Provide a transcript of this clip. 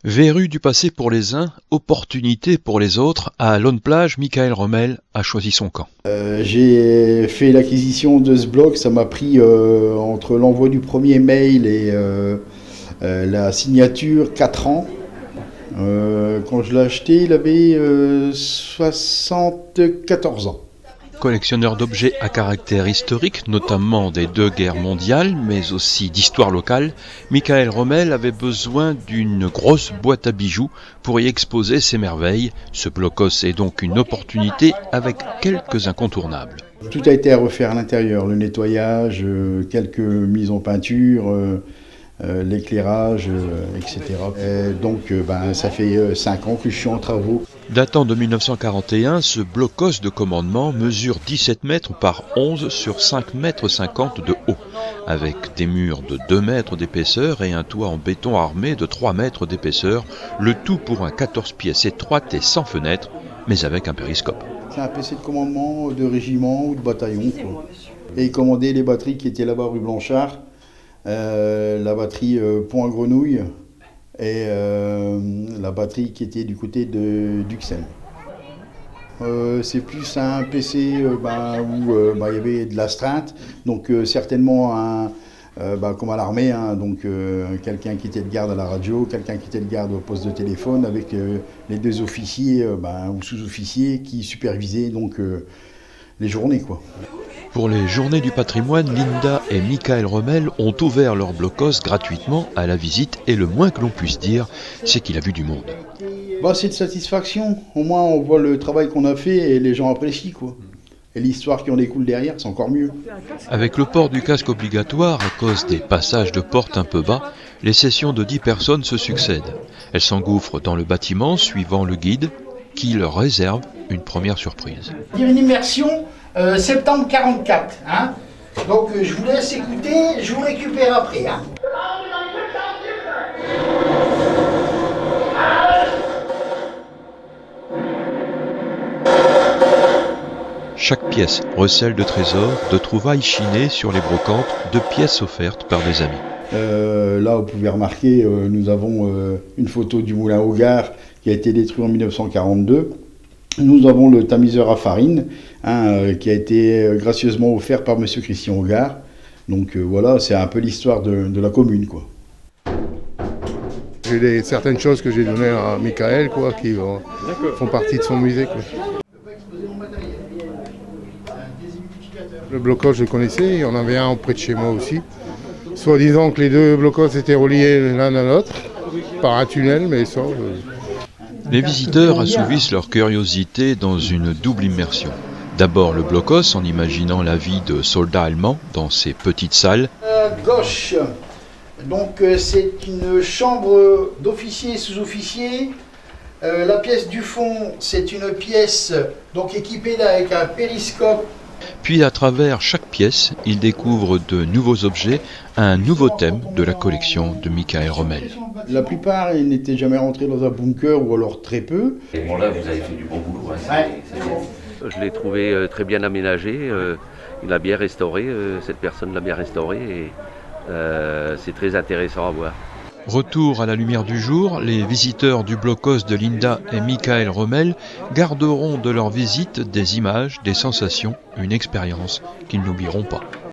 Verrue du passé pour les uns, opportunité pour les autres, à Lone Plage, Michael Rommel a choisi son camp. J'ai fait l'acquisition de ce bloc, ça m'a pris entre l'envoi du premier mail et la signature 4 ans. Quand je l'ai acheté, il avait 74 ans. Collectionneur d'objets à caractère historique, notamment des deux guerres mondiales, mais aussi d'histoire locale, Michael Rommel avait besoin d'une grosse boîte à bijoux pour y exposer ses merveilles. Ce blocos est donc une opportunité avec quelques incontournables. Tout a été à refaire à l'intérieur, le nettoyage, quelques mises en peinture, l'éclairage, etc. Donc ça fait 5 ans que je suis en travaux. Datant de 1941, ce blocos de commandement mesure 17 mètres par 11 sur 5 mètres 50 de haut, avec des murs de 2 mètres d'épaisseur et un toit en béton armé de 3 mètres d'épaisseur, le tout pour un 14 pièces étroite et sans fenêtre, mais avec un périscope. C'est un PC de commandement de régiment ou de bataillon, quoi. Et il commandait les batteries qui étaient là-bas rue Blanchard, la batterie Point Grenouille, et la batterie qui était du côté de Duxelles. C'est plus un PC où il y avait de l'astreinte, donc certainement comme à l'armée, donc quelqu'un qui était de garde à la radio, quelqu'un qui était de garde au poste de téléphone, avec les deux officiers ou sous-officiers qui supervisaient donc les journées, quoi. Pour les Journées du patrimoine, Linda et Michael Rommel ont ouvert leur blocos gratuitement à la visite et le moins que l'on puisse dire, c'est qu'il a vu du monde. C'est une satisfaction, au moins on voit le travail qu'on a fait et les gens apprécient, quoi. Et l'histoire qui en découle derrière, c'est encore mieux. Avec le port du casque obligatoire à cause des passages de porte un peu bas, les sessions de 10 personnes se succèdent. Elles s'engouffrent dans le bâtiment suivant le guide qui leur réserve une première surprise. Une immersion septembre 44. Donc je vous laisse écouter, je vous récupère après. Chaque pièce recèle de trésors, de trouvailles chinées sur les brocantes, de pièces offertes par des amis. Là, vous pouvez remarquer, nous avons une photo du moulin Hogarth qui a été détruit en 1942. Nous avons le tamiseur à farine qui a été gracieusement offert par monsieur Christian Hogarth. Donc voilà, c'est un peu l'histoire de la commune, quoi. J'ai certaines choses que j'ai données à Michael, quoi, qui font partie de son musée, quoi. Le blocos, je le connaissais, il y en avait un auprès de chez moi aussi. Soit disant que les deux blocos étaient reliés l'un à l'autre par un tunnel, mais ça... Les visiteurs assouvissent leur curiosité dans une double immersion. D'abord le blocos en imaginant la vie de soldats allemands dans ces petites salles. Gauche, donc c'est une chambre d'officiers et sous-officiers. La pièce du fond, c'est une pièce donc équipée avec un périscope. Puis à travers chaque pièce, ils découvrent de nouveaux objets, un nouveau thème de la collection de Michael Rommel. La plupart, ils n'étaient jamais rentrés dans un bunker ou alors très peu. Et bon là, vous avez fait du bon boulot. Je l'ai trouvé très bien aménagé, il a bien restauré, cette personne l'a bien restauré et c'est très intéressant à voir. Retour à la lumière du jour, les visiteurs du blocos de Linda et Michael Rommel garderont de leur visite des images, des sensations, une expérience qu'ils n'oublieront pas.